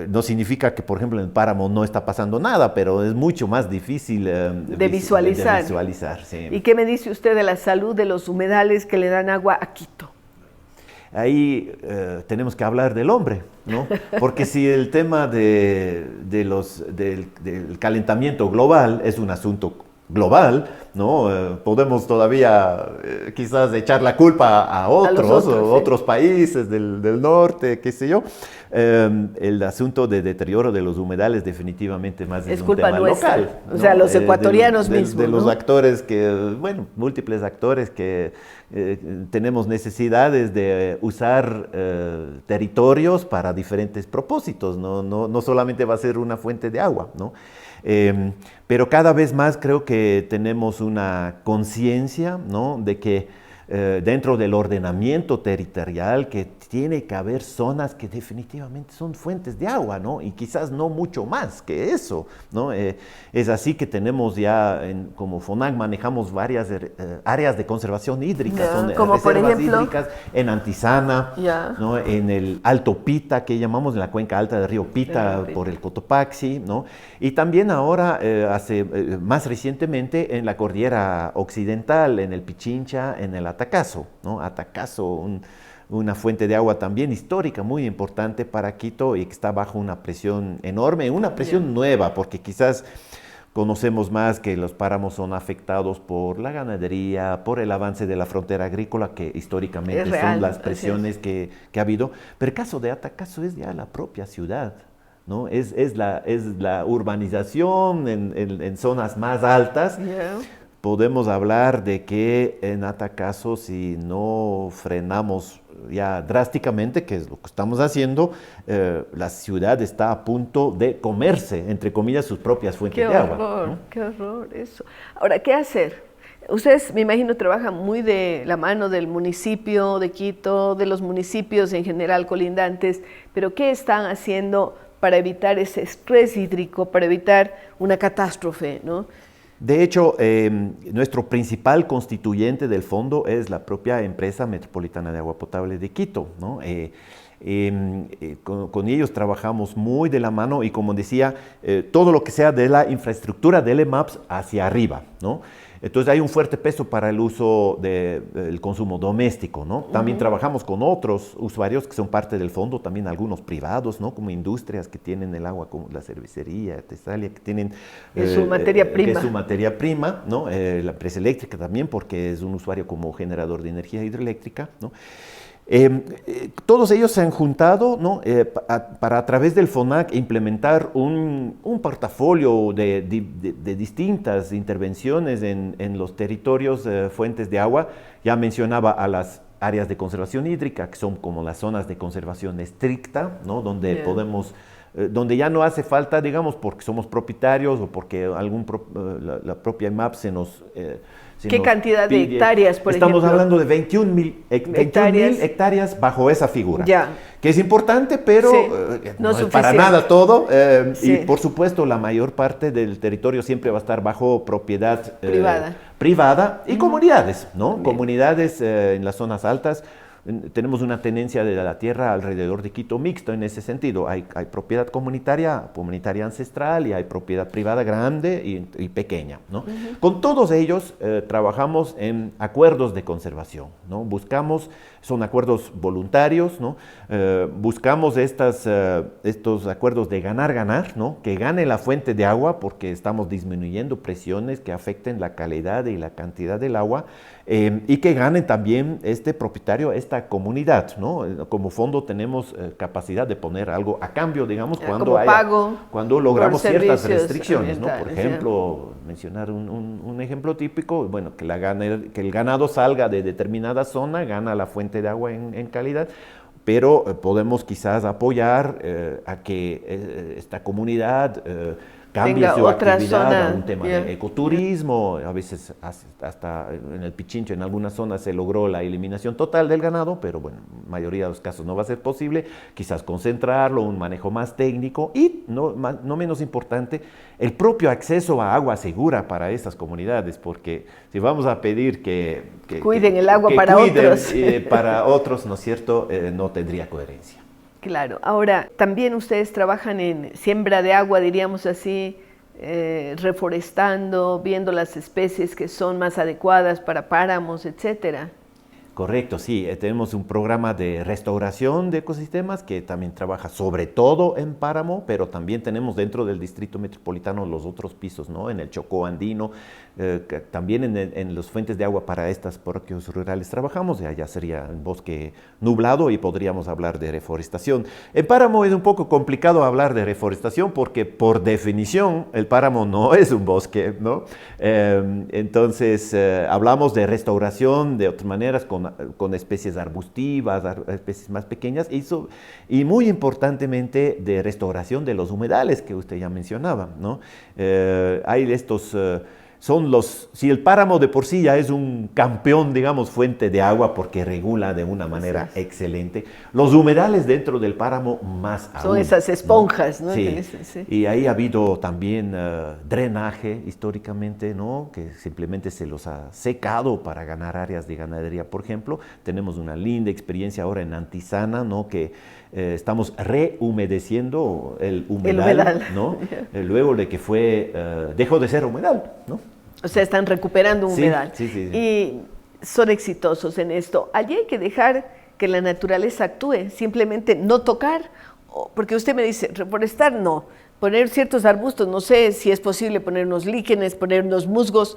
no significa que, por ejemplo, en el páramo no está pasando nada, pero es mucho más difícil de visualizar. de visualizar, sí. ¿Y qué me dice usted de la salud de los humedales que le dan agua a Quito? Ahí tenemos que hablar del hombre, ¿no? Porque si el tema del calentamiento global es un asunto global, ¿no? Podemos todavía quizás echar la culpa a otros países del norte, qué sé yo. El asunto de deterioro de los humedales definitivamente más es un culpa tema nuestra, local, o sea, los ecuatorianos de mismos, los ¿no? actores que, bueno, múltiples actores que tenemos necesidades de usar territorios para diferentes propósitos, no solamente va a ser una fuente de agua, ¿no? Pero cada vez más creo que tenemos una conciencia, ¿no? De que dentro del ordenamiento territorial que tiene que haber zonas que definitivamente son fuentes de agua, ¿no? Y quizás no mucho más que eso, ¿no? Es así que tenemos ya, como FONAC, manejamos varias áreas de conservación hídrica, son como por reservas ejemplo hídricas en Antisana, Ya. ¿no? En el Alto Pita, que llamamos, en la cuenca alta del río Pita, por el Cotopaxi, ¿no? Y también ahora, más recientemente, en la cordillera occidental, en el Pichincha, en el Atacazo, ¿no? Atacazo, una fuente de agua también histórica, muy importante para Quito y que está bajo una presión enorme, una presión nueva, porque quizás conocemos más que los páramos son afectados por la ganadería, por el avance de la frontera agrícola, que históricamente son las presiones que ha habido, pero el caso de Atacazo es ya la propia ciudad, ¿no? Es la urbanización en zonas más altas. Yeah. Podemos hablar de que en Atacazo, si no frenamos ya drásticamente, que es lo que estamos haciendo, la ciudad está a punto de comerse, entre comillas, sus propias fuentes de agua, ¿no? Qué horror eso. Ahora, ¿qué hacer? Ustedes, me imagino, trabajan muy de la mano del municipio de Quito, de los municipios en general colindantes, pero ¿qué están haciendo para evitar ese estrés hídrico, para evitar una catástrofe, ¿no? De hecho, nuestro principal constituyente del fondo es la propia empresa metropolitana de agua potable de Quito, ¿no? Con ellos trabajamos muy de la mano y, como decía, todo lo que sea de la infraestructura del EMAPS hacia arriba, ¿no? Entonces hay un fuerte peso para el uso del consumo doméstico, ¿no? También trabajamos con otros usuarios que son parte del fondo, también algunos privados, ¿no? Como industrias que tienen el agua, como la cervecería, Tesalia, que tienen su materia prima. que es su materia prima, ¿no? La empresa eléctrica también, porque es un usuario como generador de energía hidroeléctrica, ¿no? Todos ellos se han juntado, ¿no? Para a través del FONAC implementar un portafolio de distintas intervenciones en los territorios fuentes de agua. Ya mencionaba a las áreas de conservación hídrica, que son como las zonas de conservación estricta, ¿no? Donde podemos donde ya no hace falta, digamos, porque somos propietarios o porque la propia IMAP se nos ¿Qué cantidad de hectáreas, por ejemplo? Estamos hablando de 21.000 hectáreas bajo esa figura. Ya. Que es importante, pero sí, no es para nada todo. Y por supuesto, la mayor parte del territorio siempre va a estar bajo propiedad privada y comunidades, ¿no? Comunidades en las zonas altas. Tenemos una tenencia de la tierra alrededor de Quito mixto en ese sentido. Hay propiedad comunitaria ancestral y hay propiedad privada grande y pequeña, ¿no? Con todos ellos trabajamos en acuerdos de conservación, ¿no? Son acuerdos voluntarios, ¿no? Buscamos estos acuerdos de ganar-ganar, ¿no? Que gane la fuente de agua porque estamos disminuyendo presiones que afecten la calidad y la cantidad del agua. Y que gane también este propietario, esta comunidad, ¿no? Como fondo tenemos capacidad de poner algo a cambio, digamos, cuando logramos ciertas restricciones, ¿no? Por ejemplo, mencionar un ejemplo típico, bueno, que el ganado salga de determinada zona, gana la fuente de agua en calidad, pero podemos quizás apoyar a que esta comunidad cambie su actividad a un tema de ecoturismo. A veces hasta en el Pichincho, en algunas zonas se logró la eliminación total del ganado, pero bueno, en la mayoría de los casos no va a ser posible. Quizás concentrarlo, un manejo más técnico y, no menos importante, el propio acceso a agua segura para estas comunidades, porque si vamos a pedir que cuiden el agua para otros, para otros, ¿no es cierto?, no tendría coherencia. Claro. Ahora, también ustedes trabajan en siembra de agua, diríamos así, reforestando, viendo las especies que son más adecuadas para páramos, etcétera. Correcto, sí. Tenemos un programa de restauración de ecosistemas que también trabaja sobre todo en páramo, pero también tenemos dentro del distrito metropolitano los otros pisos, ¿no? En el Chocó andino, también en las fuentes de agua para estas parroquias rurales trabajamos, y allá sería el bosque nublado y podríamos hablar de reforestación. En páramo es un poco complicado hablar de reforestación porque por definición el páramo no es un bosque, ¿no? Entonces hablamos de restauración de otras maneras con especies arbustivas, especies más pequeñas y muy importantemente de restauración de los humedales que usted ya mencionaba, ¿no? Hay estos... si el páramo de por sí ya es un campeón, digamos, fuente de agua porque regula de una manera excelente, los humedales dentro del páramo más aún. Son esas esponjas, ¿no? Sí. Y ahí ha habido también drenaje históricamente, ¿no? Que simplemente se los ha secado para ganar áreas de ganadería, por ejemplo. Tenemos una linda experiencia ahora en Antisana, ¿no? Que estamos rehumedeciendo el humedal, ¿no? Luego de que dejó de ser humedal, ¿no? O sea, están recuperando un humedal. Sí. Y son exitosos en esto. Allí hay que dejar que la naturaleza actúe, simplemente no tocar, porque usted me dice, reforestar no, poner ciertos arbustos, no sé si es posible poner unos líquenes, poner unos musgos,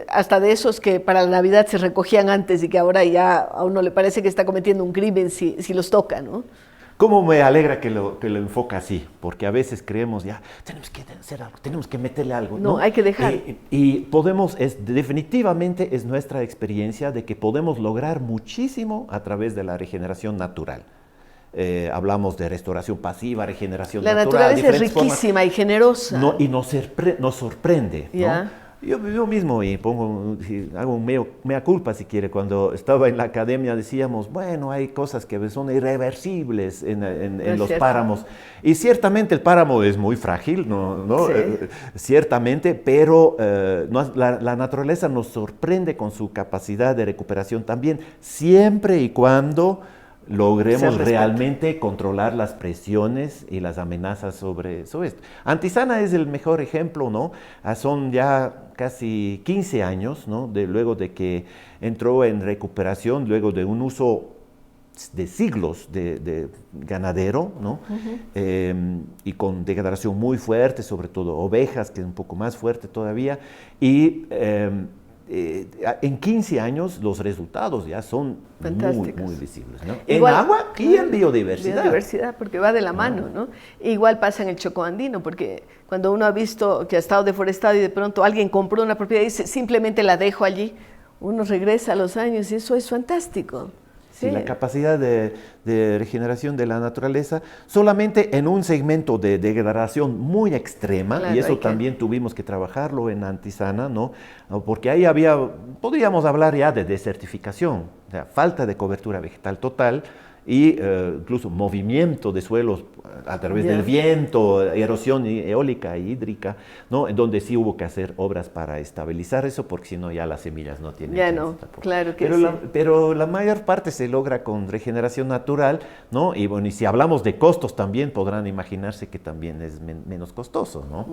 hasta de esos que para la Navidad se recogían antes y que ahora ya a uno le parece que está cometiendo un crimen si los toca, ¿no? ¿Cómo me alegra que lo enfoca así? Porque a veces creemos, ya, tenemos que hacer algo, tenemos que meterle algo. No, hay que dejar. Y definitivamente es nuestra experiencia de que podemos lograr muchísimo a través de la regeneración natural. Hablamos de restauración pasiva, regeneración natural. La naturaleza es riquísima y generosa. Y nos sorprende, ¿Ya? ¿no? Yo mismo hago un mea culpa si quiere, cuando estaba en la academia decíamos, bueno, hay cosas que son irreversibles en los páramos, y ciertamente el páramo es muy frágil, ¿no? Sí. Ciertamente, pero la naturaleza nos sorprende con su capacidad de recuperación también, siempre y cuando logremos realmente controlar las presiones y las amenazas sobre esto. Antisana es el mejor ejemplo, ¿no? Son ya casi 15 años, ¿no? Luego de que entró en recuperación, luego de un uso de siglos de ganadero, ¿no? Y con degradación muy fuerte, sobre todo ovejas, que es un poco más fuerte todavía, y en 15 años los resultados ya son muy visibles, ¿no? Igual, en agua y en biodiversidad. Biodiversidad, porque va de la mano, ¿no? Igual pasa en el Chocó andino, porque cuando uno ha visto que ha estado deforestado y de pronto alguien compró una propiedad y dice, simplemente la dejo allí, uno regresa a los años y eso es fantástico. Sí, la capacidad de regeneración de la naturaleza solamente en un segmento de degradación muy extrema, claro, y eso también tuvimos que trabajarlo en Antizana, ¿no? Porque ahí podríamos hablar ya de desertificación, o sea, falta de cobertura vegetal total y incluso movimiento de suelos a través del viento, erosión eólica e hídrica, ¿no? En donde sí hubo que hacer obras para estabilizar eso, porque si no ya las semillas no tienen ya no, claro que sí. Pero la mayor parte se logra con regeneración natural, ¿no? Y bueno, y si hablamos de costos también podrán imaginarse que también es menos costoso, ¿no?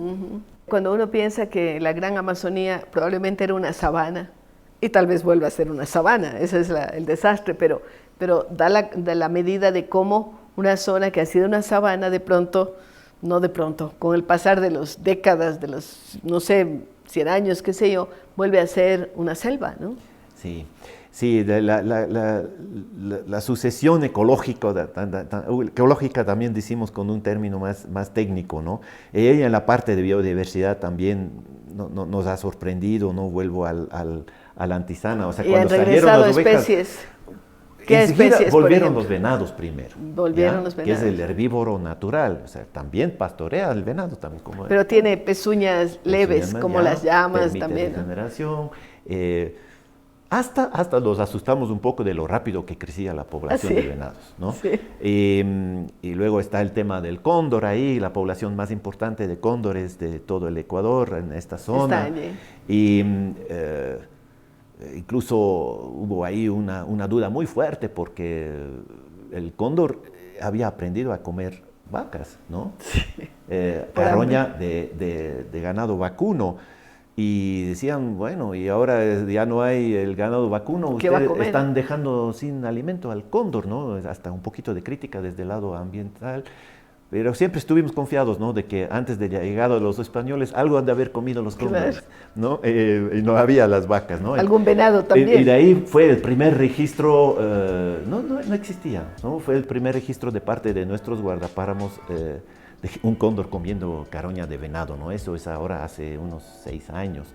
Cuando uno piensa que la Gran Amazonía probablemente era una sabana, y tal vez vuelva a ser una sabana, ese es el desastre, pero da la medida de cómo una zona que ha sido una sabana con el pasar de las décadas, de los, no sé, 100 años, qué sé yo, vuelve a ser una selva, ¿no? Sí, la sucesión ecológica también decimos con un término más técnico, ¿no? Ella en la parte de biodiversidad también nos ha sorprendido, ¿no? Vuelvo al Antizana, o sea, cuando salieron las ovejas, especies. ¿Qué especies, volvieron los venados primero. Volvieron los venados. Que es el herbívoro natural, o sea, también pastorea el venado. También, pero tiene pezuñas leves, como las llamas también. Regeneración. Hasta los asustamos un poco de lo rápido que crecía la población de venados, ¿no? Sí. Y luego está el tema del cóndor ahí, la población más importante de cóndores de todo el Ecuador, en esta zona. Está allí. Incluso hubo ahí una duda muy fuerte porque el cóndor había aprendido a comer vacas, ¿no? Sí. Carroña de ganado vacuno. Y decían, bueno, y ahora ya no hay el ganado vacuno, ustedes están dejando sin alimento al cóndor, ¿no? Hasta un poquito de crítica desde el lado ambiental. Pero siempre estuvimos confiados, ¿no? De que antes de la llegada de los españoles algo han de haber comido los cóndores, ¿no? Y no había las vacas, ¿no? Algún venado también. Y de ahí fue el primer registro, no existía, ¿no? Fue el primer registro de parte de nuestros guardapáramos de un cóndor comiendo caroña de venado, ¿no? Eso es ahora hace unos 6 años.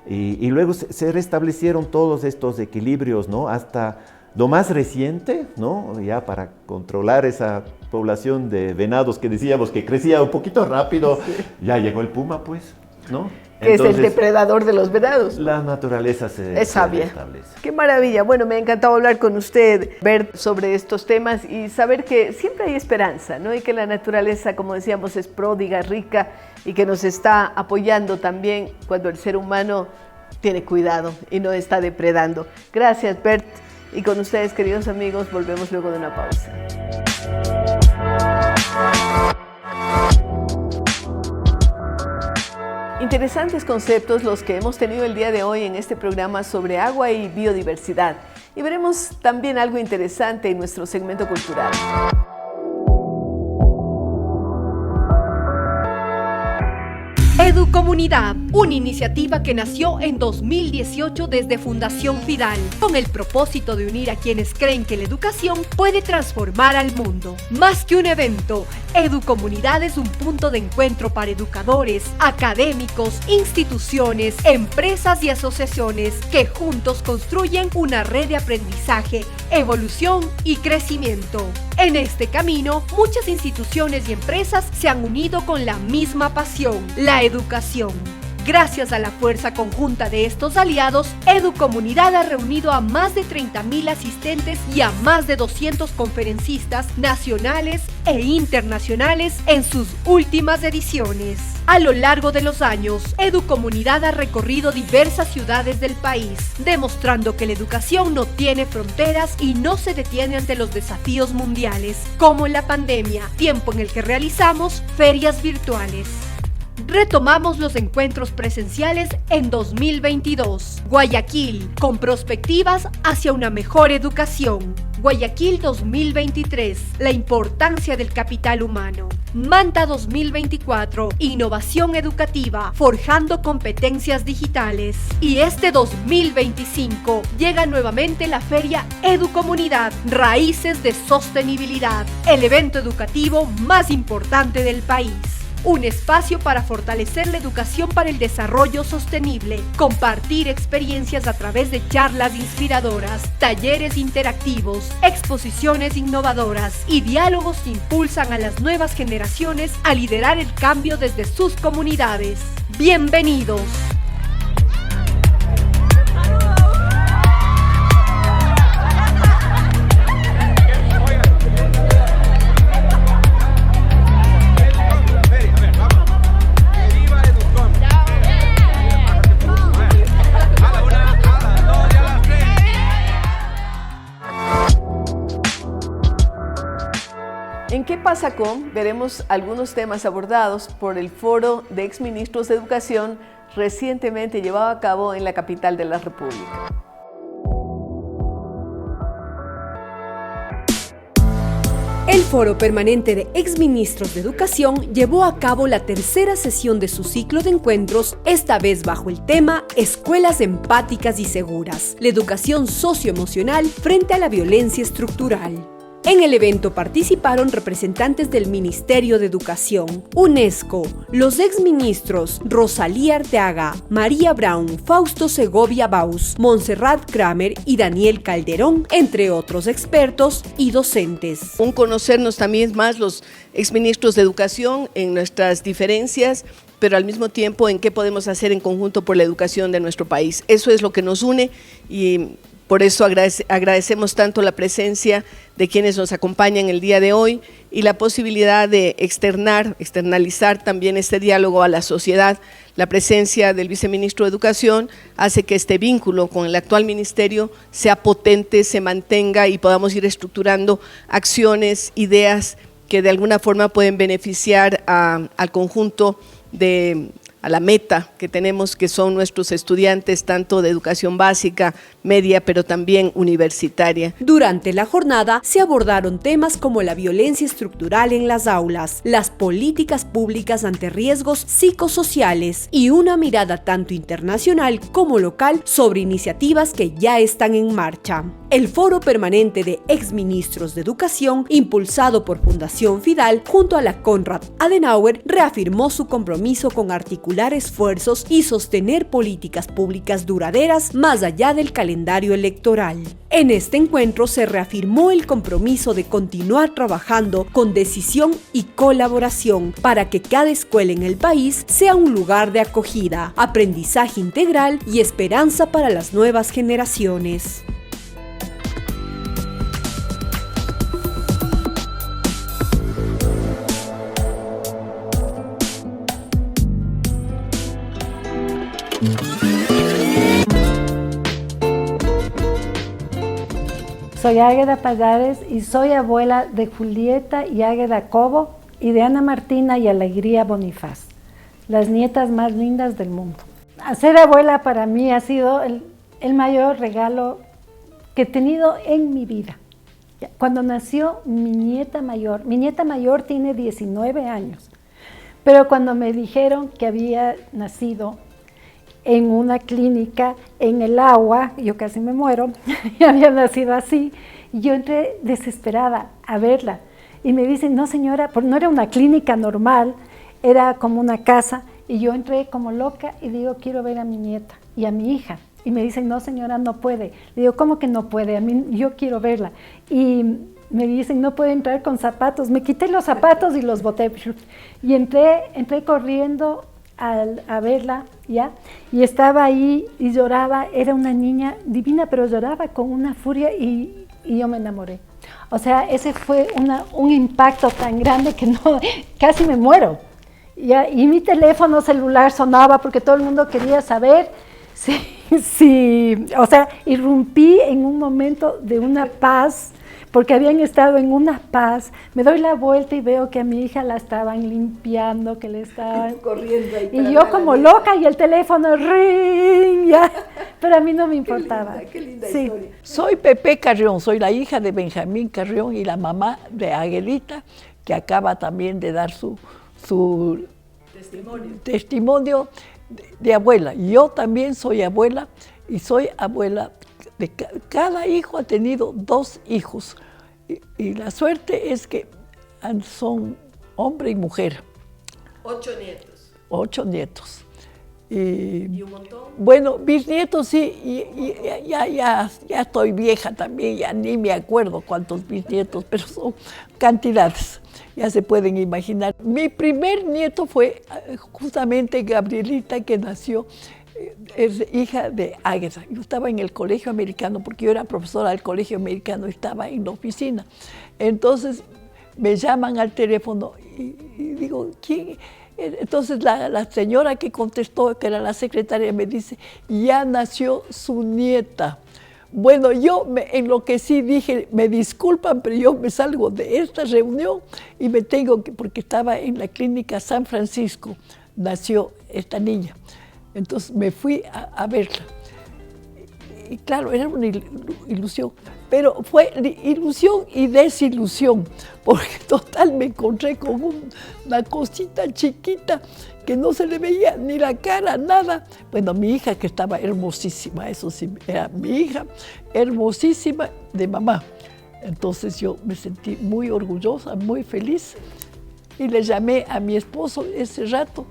Y luego se restablecieron todos estos equilibrios, ¿no? Hasta lo más reciente, ¿no? Ya para controlar esa población de venados que decíamos que crecía un poquito rápido, ya llegó el puma, pues, ¿no? Que entonces, es el depredador de los venados. La naturaleza es sabia. Restablece. Qué maravilla. Bueno, me ha encantado hablar con usted, Bert, sobre estos temas y saber que siempre hay esperanza, ¿no? Y que la naturaleza, como decíamos, es pródiga, rica y que nos está apoyando también cuando el ser humano tiene cuidado y no está depredando. Gracias, Bert. Y con ustedes, queridos amigos, volvemos luego de una pausa. Interesantes conceptos los que hemos tenido el día de hoy en este programa sobre agua y biodiversidad. Y veremos también algo interesante en nuestro segmento cultural. Educomunidad, una iniciativa que nació en 2018 desde Fundación Fidal, con el propósito de unir a quienes creen que la educación puede transformar al mundo. Más que un evento, Educomunidad es un punto de encuentro para educadores, académicos, instituciones, empresas y asociaciones que juntos construyen una red de aprendizaje, evolución y crecimiento. En este camino, muchas instituciones y empresas se han unido con la misma pasión, la educación. Gracias a la fuerza conjunta de estos aliados, Educomunidad ha reunido a más de 30,000 asistentes y a más de 200 conferencistas nacionales e internacionales en sus últimas ediciones. A lo largo de los años, Educomunidad ha recorrido diversas ciudades del país, demostrando que la educación no tiene fronteras y no se detiene ante los desafíos mundiales, como en la pandemia, tiempo en el que realizamos ferias virtuales. Retomamos los encuentros presenciales en 2022. Guayaquil, con perspectivas hacia una mejor educación. Guayaquil 2023, la importancia del capital humano. Manta 2024, innovación educativa, forjando competencias digitales. Y este 2025 llega nuevamente la feria Educomunidad, Raíces de Sostenibilidad, el evento educativo más importante del país. un espacio para fortalecer la educación para el desarrollo sostenible, compartir experiencias a través de charlas inspiradoras, talleres interactivos, exposiciones innovadoras y diálogos que impulsan a las nuevas generaciones a liderar el cambio desde sus comunidades. ¡Bienvenidos! ¿En qué pasa con? Veremos algunos temas abordados por el Foro de Exministros de Educación recientemente llevado a cabo en la capital de la República. El Foro Permanente de Exministros de Educación llevó a cabo la tercera sesión de su ciclo de encuentros, esta vez bajo el tema Escuelas empáticas y seguras, la educación socioemocional frente a la violencia estructural. En el evento participaron representantes del Ministerio de Educación, UNESCO, los exministros Rosalía Arteaga, María Brown, Fausto Segovia Baus, Montserrat Kramer y Daniel Calderón, entre otros expertos y docentes. Un conocernos también más los exministros de Educación en nuestras diferencias, pero al mismo tiempo en qué podemos hacer en conjunto por la educación de nuestro país. Eso es lo que nos une y por eso agradecemos tanto la presencia de quienes nos acompañan el día de hoy y la posibilidad de externalizar también este diálogo a la sociedad. La presencia del viceministro de Educación hace que este vínculo con el actual ministerio sea potente, se mantenga y podamos ir estructurando acciones, ideas que de alguna forma pueden beneficiar al conjunto a la meta que tenemos, que son nuestros estudiantes, tanto de educación básica, media, pero también universitaria. Durante la jornada se abordaron temas como la violencia estructural en las aulas, las políticas públicas ante riesgos psicosociales y una mirada tanto internacional como local sobre iniciativas que ya están en marcha. El Foro Permanente de Exministros de Educación, impulsado por Fundación Fidal, junto a la Konrad Adenauer, reafirmó su compromiso con articular esfuerzos y sostener políticas públicas duraderas más allá del calendario electoral. En este encuentro se reafirmó el compromiso de continuar trabajando con decisión y colaboración para que cada escuela en el país sea un lugar de acogida, aprendizaje integral y esperanza para las nuevas generaciones. Soy Águeda Payares y soy abuela de Julieta y Águeda Cobo y de Ana Martina y Alegría Bonifaz, las nietas más lindas del mundo. Ser abuela para mí ha sido el mayor regalo que he tenido en mi vida. Cuando nació mi nieta mayor tiene 19 años, pero cuando me dijeron que había nacido en una clínica en el agua, yo casi me muero, y había nacido así, y yo entré desesperada a verla, y me dicen, no señora, no era una clínica normal, era como una casa, y yo entré como loca y digo, quiero ver a mi nieta y a mi hija, y me dicen, no señora, no puede. Le digo, ¿cómo que no puede? A mí, yo quiero verla. Y me dicen, no puede entrar con zapatos. Me quité los zapatos y los boté, y entré corriendo a verla, ¿ya? Y estaba ahí y lloraba, era una niña divina, pero lloraba con una furia y yo me enamoré. O sea, ese fue un impacto tan grande que casi me muero. ¿Ya? Y mi teléfono celular sonaba porque todo el mundo quería saber o sea, irrumpí en un momento de una paz, porque habían estado en una paz. Me doy la vuelta y veo que a mi hija la estaban limpiando, que le estaban corriendo ahí. Y yo como loca y el teléfono ring, ya. Pero a mí no me importaba. Qué linda sí. Historia. Soy Pepe Carrión, soy la hija de Benjamín Carrión y la mamá de Aguelita, que acaba también de dar su testimonio de abuela. Yo también soy abuela y soy abuela. Cada hijo ha tenido 2 hijos y la suerte es que son hombre y mujer. 8 nietos. 8 nietos. ¿Y un montón? Bueno, mis nietos sí, ya estoy vieja también, ya ni me acuerdo cuántos bisnietos, pero son cantidades, ya se pueden imaginar. Mi primer nieto fue justamente Gabrielita, que nació, es hija de Águeda. Yo estaba en el colegio americano, porque yo era profesora del colegio americano, estaba en la oficina. Entonces me llaman al teléfono y digo, ¿quién? Entonces la señora que contestó, que era la secretaria, me dice, ya nació su nieta. Bueno, yo me enloquecí, dije, me disculpan, pero yo me salgo de esta reunión y me tengo que, porque estaba en la clínica San Francisco, nació esta niña. Entonces me fui a verla. Y claro, era una ilusión, pero fue ilusión y desilusión, porque total me encontré con una cosita chiquita que no se le veía ni la cara, nada. Bueno, mi hija, que estaba hermosísima, eso sí, era mi hija, hermosísima de mamá. Entonces yo me sentí muy orgullosa, muy feliz, y le llamé a mi esposo ese rato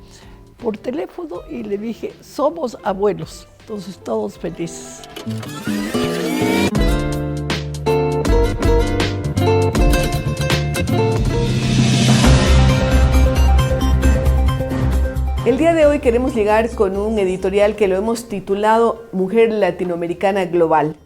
por teléfono y le dije, somos abuelos. Entonces todos felices. El día de hoy queremos llegar con un editorial que lo hemos titulado Mujer Latinoamericana Global.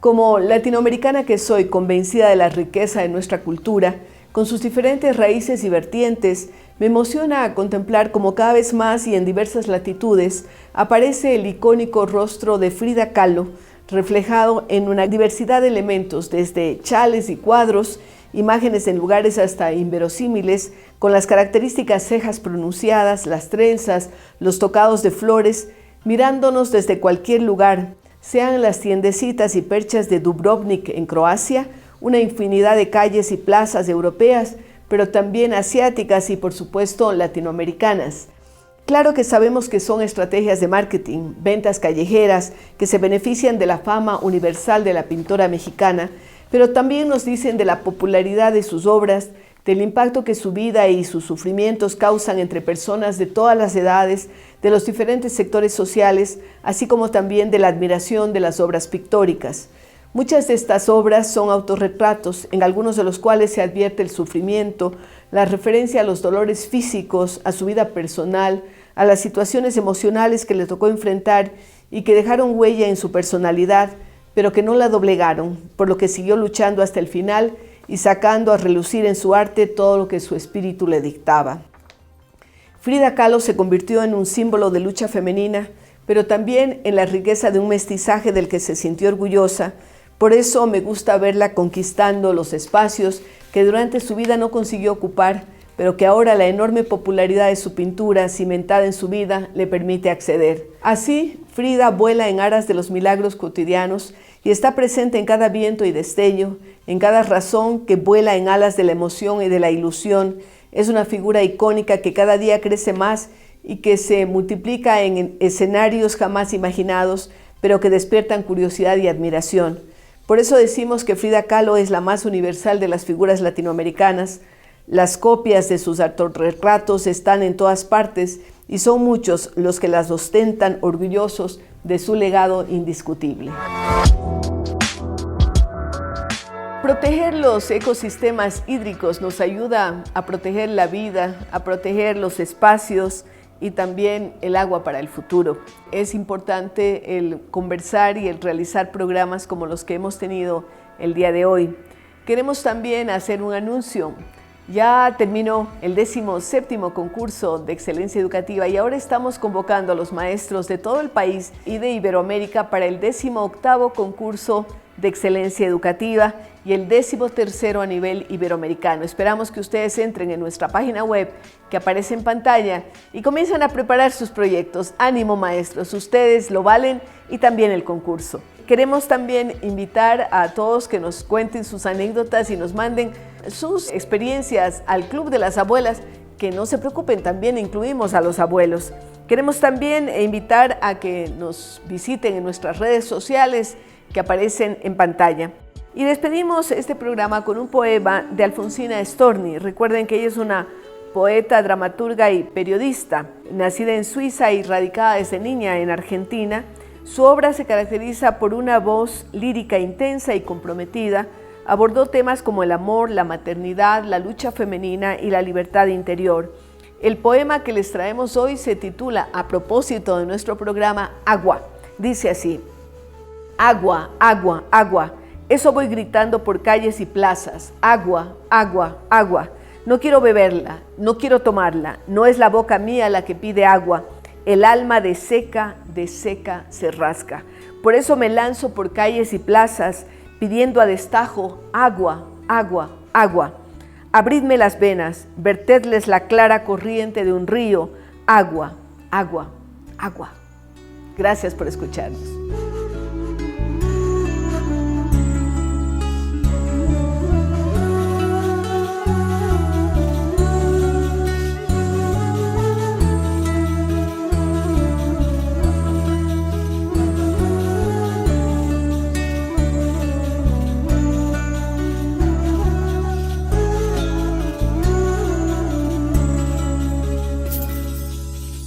Como latinoamericana que soy, convencida de la riqueza de nuestra cultura, con sus diferentes raíces y vertientes, me emociona contemplar cómo cada vez más y en diversas latitudes aparece el icónico rostro de Frida Kahlo, reflejado en una diversidad de elementos, desde chales y cuadros, imágenes en lugares hasta inverosímiles, con las características cejas pronunciadas, las trenzas, los tocados de flores, mirándonos desde cualquier lugar, sean las tiendecitas y perchas de Dubrovnik en Croacia, una infinidad de calles y plazas europeas, pero también asiáticas y por supuesto latinoamericanas. Claro que sabemos que son estrategias de marketing, ventas callejeras que se benefician de la fama universal de la pintora mexicana, pero también nos dicen de la popularidad de sus obras, del impacto que su vida y sus sufrimientos causan entre personas de todas las edades, de los diferentes sectores sociales, así como también de la admiración de las obras pictóricas. Muchas de estas obras son autorretratos, en algunos de los cuales se advierte el sufrimiento, la referencia a los dolores físicos, a su vida personal, a las situaciones emocionales que le tocó enfrentar y que dejaron huella en su personalidad, pero que no la doblegaron, por lo que siguió luchando hasta el final y sacando a relucir en su arte todo lo que su espíritu le dictaba. Frida Kahlo se convirtió en un símbolo de lucha femenina, pero también en la riqueza de un mestizaje del que se sintió orgullosa. Por eso me gusta verla conquistando los espacios que durante su vida no consiguió ocupar, pero que ahora la enorme popularidad de su pintura, cimentada en su vida, le permite acceder. Así, Frida vuela en aras de los milagros cotidianos y está presente en cada viento y destello, en cada razón que vuela en alas de la emoción y de la ilusión. Es una figura icónica que cada día crece más y que se multiplica en escenarios jamás imaginados, pero que despiertan curiosidad y admiración. Por eso decimos que Frida Kahlo es la más universal de las figuras latinoamericanas. Las copias de sus autorretratos están en todas partes y son muchos los que las ostentan orgullosos de su legado indiscutible. Proteger los ecosistemas hídricos nos ayuda a proteger la vida, a proteger los espacios y también el agua para el futuro. Es importante el conversar y el realizar programas como los que hemos tenido el día de hoy. Queremos también hacer un anuncio. Ya terminó el 17º concurso de excelencia educativa y ahora estamos convocando a los maestros de todo el país y de Iberoamérica para el 18º concurso de excelencia educativa y el 13º a nivel iberoamericano. Esperamos que ustedes entren en nuestra página web que aparece en pantalla y comiencen a preparar sus proyectos. Ánimo, maestros, ustedes lo valen, y también el concurso. Queremos también invitar a todos que nos cuenten sus anécdotas y nos manden sus experiencias al Club de las Abuelas, que no se preocupen, también incluimos a los abuelos. Queremos también invitar a que nos visiten en nuestras redes sociales que aparecen en pantalla. Y despedimos este programa con un poema de Alfonsina Storni. Recuerden que ella es una poeta, dramaturga y periodista. Nacida en Suiza y radicada desde niña en Argentina, su obra se caracteriza por una voz lírica intensa y comprometida. Abordó temas como el amor, la maternidad, la lucha femenina y la libertad interior. El poema que les traemos hoy se titula, a propósito de nuestro programa, Agua. Dice así: agua, agua, agua, eso voy gritando por calles y plazas. Agua, agua, agua. No quiero beberla, no quiero tomarla, no es la boca mía la que pide agua. El alma de seca se rasca. Por eso me lanzo por calles y plazas, pidiendo a destajo agua, agua, agua. Abridme las venas, vertedles la clara corriente de un río. Agua, agua, agua. Gracias por escucharnos.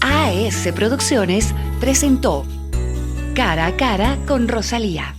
AS Producciones presentó Cara a Cara con Rosalía.